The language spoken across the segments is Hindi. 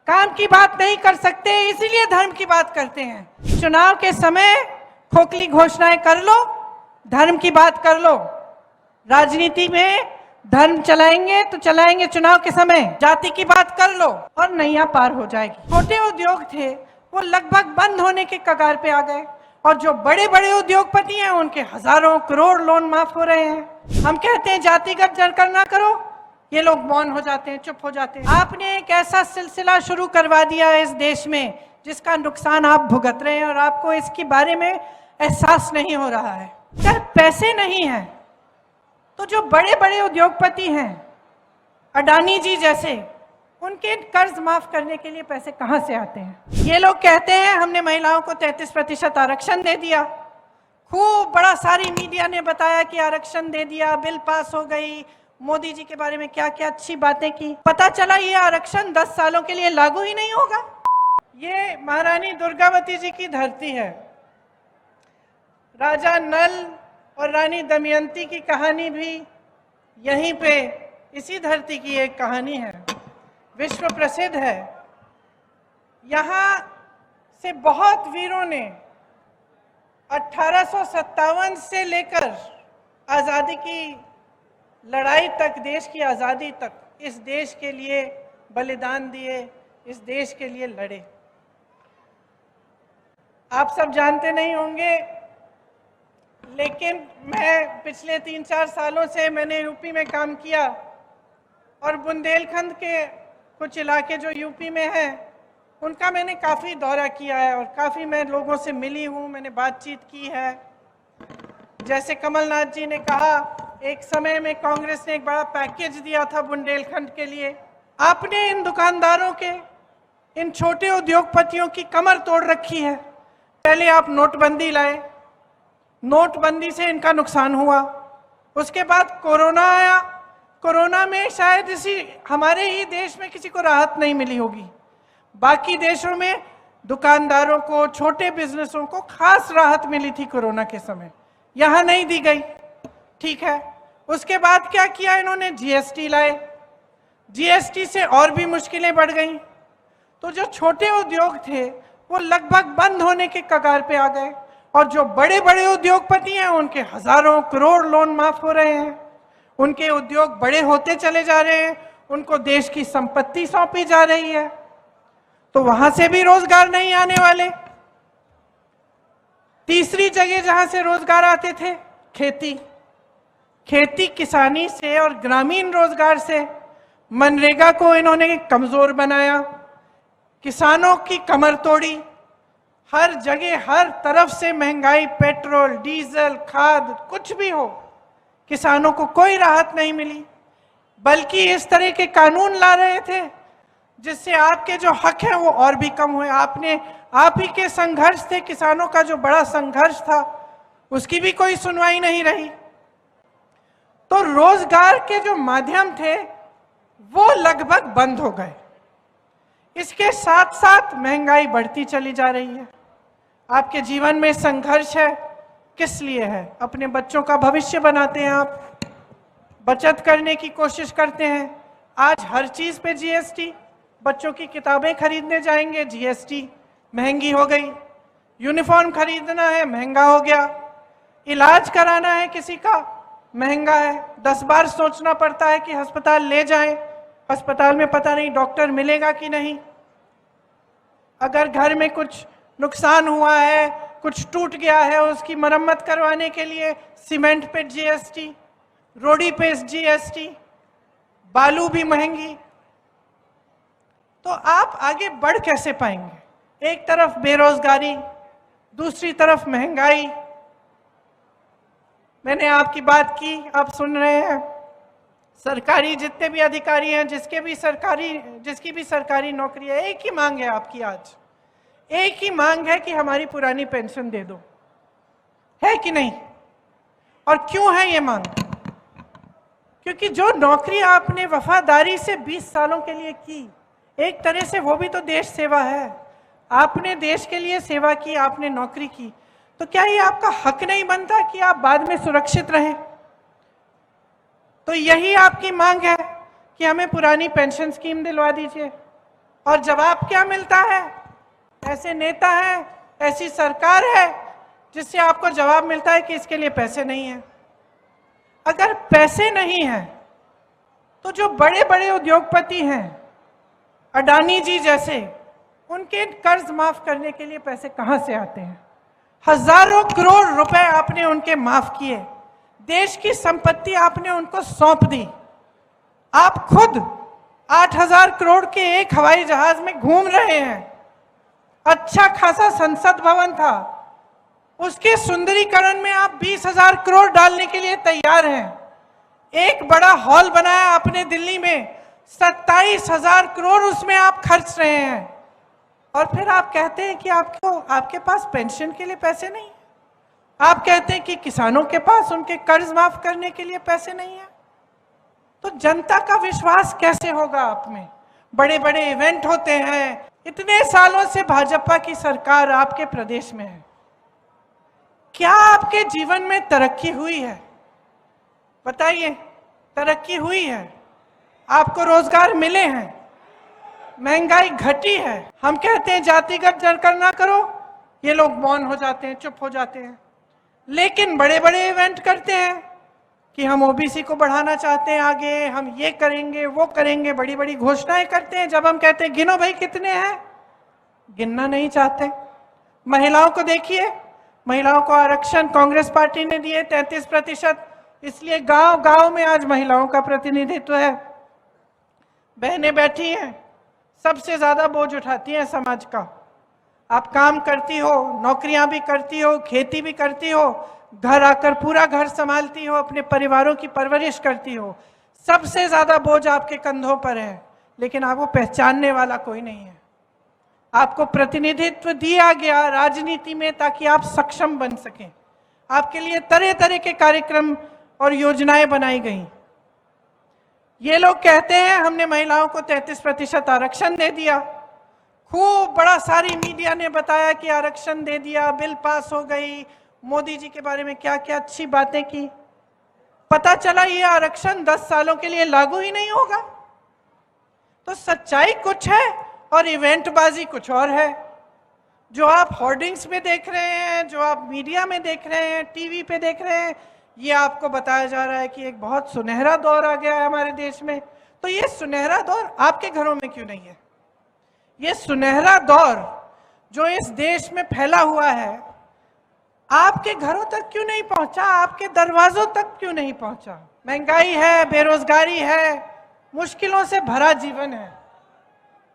काम की बात नहीं कर सकते, इसीलिए धर्म की बात करते हैं। चुनाव के समय खोखली घोषणाएं कर लो, धर्म की बात कर लो। राजनीति में धर्म चलाएंगे तो चलाएंगे, चुनाव के समय जाति की बात कर लो और नैया पार हो जाएगी। छोटे उद्योग थे वो लगभग बंद होने के कगार पे आ गए, और जो बड़े बड़े उद्योगपति हैं उनके हजारों करोड़ लोन माफ हो रहे हैं। हम कहते हैं जातिगत जलकर ना करो, ये लोग मौन हो जाते हैं, चुप हो जाते हैं। आपने एक ऐसा सिलसिला शुरू करवा दिया है इस देश में जिसका नुकसान आप भुगत रहे हैं और आपको इसके बारे में एहसास नहीं हो रहा है। अगर पैसे नहीं है तो जो बड़े बड़े उद्योगपति हैं, अडानी जी जैसे, उनके कर्ज माफ करने के लिए पैसे कहां से आते हैं? ये लोग कहते हैं हमने महिलाओं को 33% आरक्षण दे दिया। खूब बड़ा सारी मीडिया ने बताया कि आरक्षण दे दिया, बिल पास हो गई, मोदी जी के बारे में क्या क्या अच्छी बातें की। पता चला ये आरक्षण 10 सालों के लिए लागू ही नहीं होगा। ये महारानी दुर्गावती जी की धरती है। राजा नल और रानी दमयंती की कहानी भी यहीं पे, इसी धरती की एक कहानी है, विश्व प्रसिद्ध है। यहाँ से बहुत वीरों ने 1857 से लेकर आज़ादी की लड़ाई तक, देश की आज़ादी तक, इस देश के लिए बलिदान दिए, इस देश के लिए लड़े। आप सब जानते नहीं होंगे, लेकिन मैं पिछले 3-4 सालों से मैंने यूपी में काम किया, और बुंदेलखंड के कुछ इलाके जो यूपी में हैं उनका मैंने काफ़ी दौरा किया है और काफ़ी मैं लोगों से मिली हूँ, मैंने बातचीत की है। जैसे कमलनाथ जी ने कहा, एक समय में कांग्रेस ने एक बड़ा पैकेज दिया था बुंदेलखंड के लिए। आपने इन दुकानदारों के, इन छोटे उद्योगपतियों की कमर तोड़ रखी है। पहले आप नोटबंदी लाए, नोटबंदी से इनका नुकसान हुआ। उसके बाद कोरोना आया, कोरोना में शायद हमारे ही देश में किसी को राहत नहीं मिली होगी। बाकी देशों में दुकानदारों को, छोटे बिजनेसों को खास राहत मिली थी कोरोना के समय, यहाँ नहीं दी गई। ठीक है, उसके बाद क्या किया इन्होंने? जीएसटी लाए। जीएसटी से और भी मुश्किलें बढ़ गई। तो जो छोटे उद्योग थे वो लगभग बंद होने के कगार पे आ गए, और जो बड़े बड़े उद्योगपति हैं उनके हजारों करोड़ लोन माफ हो रहे हैं। उनके उद्योग बड़े होते चले जा रहे हैं, उनको देश की संपत्ति सौंपी जा रही है, तो वहां से भी रोजगार नहीं आने वाले। तीसरी जगह जहां से रोजगार आते थे, खेती, खेती किसानी से और ग्रामीण रोजगार से। मनरेगा को इन्होंने कमजोर बनाया, किसानों की कमर तोड़ी। हर जगह हर तरफ से महंगाई, पेट्रोल, डीजल, खाद, कुछ भी हो, किसानों को कोई राहत नहीं मिली, बल्कि इस तरह के कानून ला रहे थे जिससे आपके जो हक हैं वो और भी कम हुए। आप ही के संघर्ष थे, किसानों का जो बड़ा संघर्ष था उसकी भी कोई सुनवाई नहीं रही। तो रोजगार के जो माध्यम थे वो लगभग बंद हो गए। इसके साथ साथ महंगाई बढ़ती चली जा रही है। आपके जीवन में संघर्ष है, किस लिए है? अपने बच्चों का भविष्य बनाते हैं आप, बचत करने की कोशिश करते हैं। आज हर चीज पे जीएसटी, बच्चों की किताबें खरीदने जाएंगे, जीएसटी महंगी हो गई। यूनिफॉर्म खरीदना है, महंगा हो गया। इलाज कराना है किसी का, महंगा है। 10 बार सोचना पड़ता है कि अस्पताल ले जाएं, अस्पताल में पता नहीं डॉक्टर मिलेगा कि नहीं। अगर घर में कुछ नुकसान हुआ है, कुछ टूट गया है, उसकी मरम्मत करवाने के लिए सीमेंट पे जीएसटी, रोड़ी पे जीएसटी, बालू भी महंगी। तो आप आगे बढ़ कैसे पाएंगे? एक तरफ बेरोजगारी, दूसरी तरफ महंगाई। मैंने आपकी बात की, आप सुन रहे हैं। सरकारी जितने भी अधिकारी हैं, जिसकी भी सरकारी नौकरी है, एक ही मांग है आपकी आज, एक ही मांग है कि हमारी पुरानी पेंशन दे दो, है कि नहीं? और क्यों है ये मांग? क्योंकि जो नौकरी आपने वफादारी से 20 सालों के लिए की, एक तरह से वो भी तो देश सेवा है। आपने देश के लिए सेवा की, आपने नौकरी की, तो क्या ये आपका हक नहीं बनता कि आप बाद में सुरक्षित रहें? तो यही आपकी मांग है कि हमें पुरानी पेंशन स्कीम दिलवा दीजिए और जवाब क्या मिलता है? ऐसे नेता हैं, ऐसी सरकार है जिससे आपको जवाब मिलता है कि इसके लिए पैसे नहीं है। अगर पैसे नहीं है तो जो बड़े बड़े उद्योगपति हैं, अडानी जी जैसे, उनके कर्ज माफ करने के लिए पैसे कहां से आते हैं? हजारों करोड़ रुपए आपने उनके माफ किए, देश की संपत्ति आपने उनको सौंप दी। आप खुद 8,000 करोड़ के एक हवाई जहाज में घूम रहे हैं। अच्छा खासा संसद भवन था, उसके सुंदरीकरण में आप 20,000 करोड़ डालने के लिए तैयार हैं। एक बड़ा हॉल बनाया आपने दिल्ली में, 27,000 करोड़ उसमें आप खर्च रहे हैं। और फिर आप कहते हैं कि आपके पास पेंशन के लिए पैसे नहीं है। आप कहते हैं कि किसानों के पास उनके कर्ज माफ करने के लिए पैसे नहीं है। तो जनता का विश्वास कैसे होगा आप में? बड़े बड़े इवेंट होते हैं, इतने सालों से भाजपा की सरकार आपके प्रदेश में है, क्या आपके जीवन में तरक्की हुई है? बताइए, तरक्की हुई है? आपको रोजगार मिले हैं? महंगाई घटी है? हम कहते हैं जातिगत जलकर ना करो, ये लोग मौन हो जाते हैं, चुप हो जाते हैं। लेकिन बड़े बड़े इवेंट करते हैं कि हम ओबीसी को बढ़ाना चाहते हैं आगे, हम ये करेंगे वो करेंगे, बड़ी बड़ी घोषणाएं करते हैं। जब हम कहते हैं गिनो भाई कितने हैं, गिनना नहीं चाहते। महिलाओं को देखिए, महिलाओं को आरक्षण कांग्रेस पार्टी ने दिए 33%, इसलिए गांव गांव में आज महिलाओं का प्रतिनिधित्व है। बहनें बैठी हैं, सबसे ज्यादा बोझ उठाती हैं समाज का। आप काम करती हो, नौकरियां भी करती हो, खेती भी करती हो, घर आकर पूरा घर संभालती हो, अपने परिवारों की परवरिश करती हो, सबसे ज्यादा बोझ आपके कंधों पर है। लेकिन आपको पहचानने वाला कोई नहीं है। आपको प्रतिनिधित्व दिया गया राजनीति में ताकि आप सक्षम बन सकें। आपके लिए तरह तरह के कार्यक्रम और योजनाएं बनाई गई। ये लोग कहते हैं हमने महिलाओं को 33% आरक्षण दे दिया। खूब बड़ा सारी मीडिया ने बताया कि आरक्षण दे दिया, बिल पास हो गई, मोदी जी के बारे में क्या क्या अच्छी बातें की। पता चला ये आरक्षण 10 सालों के लिए लागू ही नहीं होगा। तो सच्चाई कुछ है और इवेंटबाजी कुछ और है। जो आप होर्डिंग्स में देख रहे हैं, जो आप मीडिया में देख रहे हैं, टीवी पे देख रहे हैं, ये आपको बताया जा रहा है कि एक बहुत सुनहरा दौर आ गया है हमारे देश में। तो ये सुनहरा दौर आपके घरों में क्यों नहीं है? ये सुनहरा दौर जो इस देश में फैला हुआ है, आपके घरों तक क्यों नहीं पहुंचा? आपके दरवाजों तक क्यों नहीं पहुंचा? महंगाई है, बेरोजगारी है, मुश्किलों से भरा जीवन है,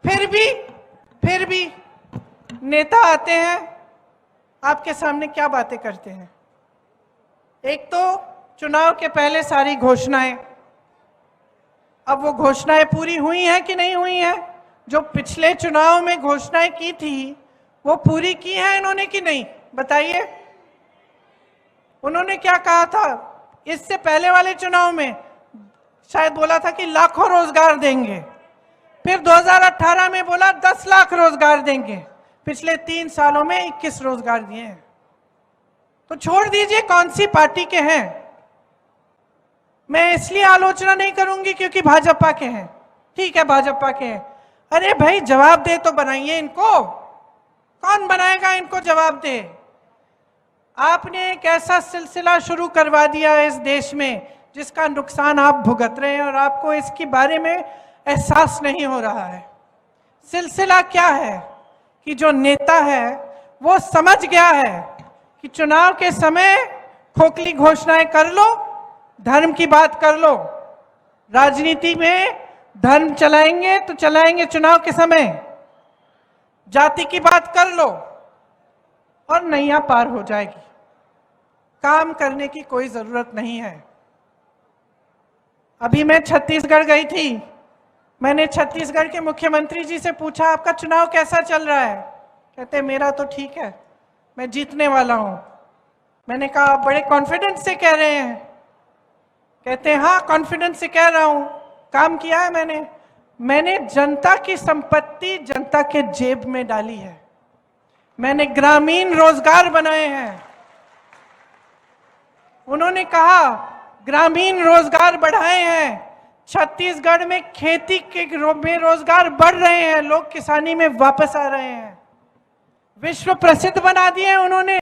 फिर भी नेता आते हैं, आपके सामने क्या बातें करते हैं? एक तो चुनाव के पहले सारी घोषणाएं। अब वो घोषणाएं पूरी हुई हैं कि नहीं हुई हैं? जो पिछले चुनाव में घोषणाएं की थी वो पूरी की हैं इन्होंने कि नहीं? बताइए। उन्होंने क्या कहा था इससे पहले वाले चुनाव में? शायद बोला था कि लाखों रोजगार देंगे। फिर 2018 में बोला 10 लाख रोजगार देंगे। पिछले 3 सालों में 21 रोजगार दिए हैं। तो छोड़ दीजिए कौन सी पार्टी के हैं। मैं इसलिए आलोचना नहीं करूंगी क्योंकि भाजपा के हैं, ठीक है भाजपा के हैं। अरे भाई जवाब दे तो बनाइए इनको। कौन बनाएगा इनको जवाब दे? आपने एक ऐसा सिलसिला शुरू करवा दिया इस देश में जिसका नुकसान आप भुगत रहे हैं और आपको इसके बारे में एहसास नहीं हो रहा है। सिलसिला क्या है कि जो नेता है वो समझ गया है कि चुनाव के समय खोखली घोषणाएं कर लो, धर्म की बात कर लो। राजनीति में धर्म चलाएंगे तो चलाएंगे चुनाव के समय, जाति की बात कर लो और नैया पार हो जाएगी। काम करने की कोई जरूरत नहीं है। अभी मैं छत्तीसगढ़ गई थी। मैंने छत्तीसगढ़ के मुख्यमंत्री जी से पूछा आपका चुनाव कैसा चल रहा है? कहते मेरा तो ठीक है, मैं जीतने वाला हूं। मैंने कहा आप बड़े कॉन्फिडेंस से कह रहे हैं? कहते हाँ कॉन्फिडेंस से कह रहा हूं। काम किया है मैंने जनता की संपत्ति जनता के जेब में डाली है। मैंने ग्रामीण रोजगार बनाए हैं। उन्होंने कहा ग्रामीण रोजगार बढ़ाए हैं। छत्तीसगढ़ में खेती के में रोजगार बढ़ रहे हैं, लोग किसानी में वापस आ रहे हैं। विश्व प्रसिद्ध बना दिए उन्होंने,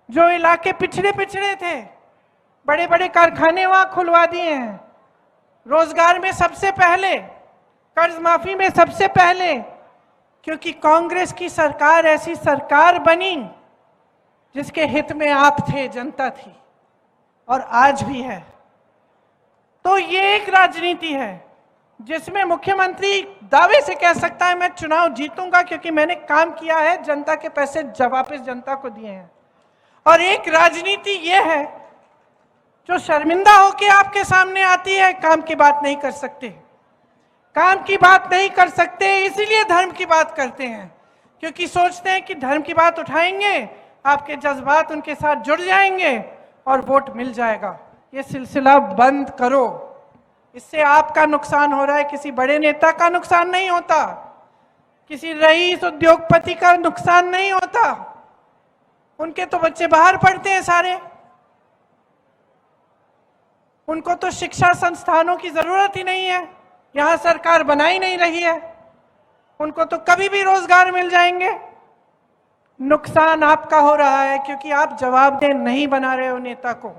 जो इलाके पिछड़े पिछड़े थे, बड़े बड़े कारखाने वहां खुलवा दिए हैं। रोजगार में सबसे पहले, कर्ज माफी में सबसे पहले, क्योंकि कांग्रेस की सरकार ऐसी सरकार बनी जिसके हित में आप थे, जनता थी, और आज भी है। तो ये एक राजनीति है जिसमें मुख्यमंत्री दावे से कह सकता है मैं चुनाव जीतूंगा क्योंकि मैंने काम किया है, जनता के पैसे वापस जनता को दिए हैं। और एक राजनीति ये है जो शर्मिंदा होकर आपके सामने आती है, काम की बात नहीं कर सकते। काम की बात नहीं कर सकते इसीलिए धर्म की बात करते हैं, क्योंकि सोचते हैं कि धर्म की बात उठाएंगे, आपके जज्बात उनके साथ जुड़ जाएंगे और वोट मिल जाएगा। ये सिलसिला बंद करो, इससे आपका नुकसान हो रहा है, किसी बड़े नेता का नुकसान नहीं होता, किसी रईस उद्योगपति का नुकसान नहीं होता। उनके तो बच्चे बाहर पढ़ते हैं सारे, उनको तो शिक्षा संस्थानों की जरूरत ही नहीं है, यहां सरकार बना ही नहीं रही है, उनको तो कभी भी रोजगार मिल जाएंगे। नुकसान आपका हो रहा है क्योंकि आप जवाबदेह नहीं बना रहे हो नेता को।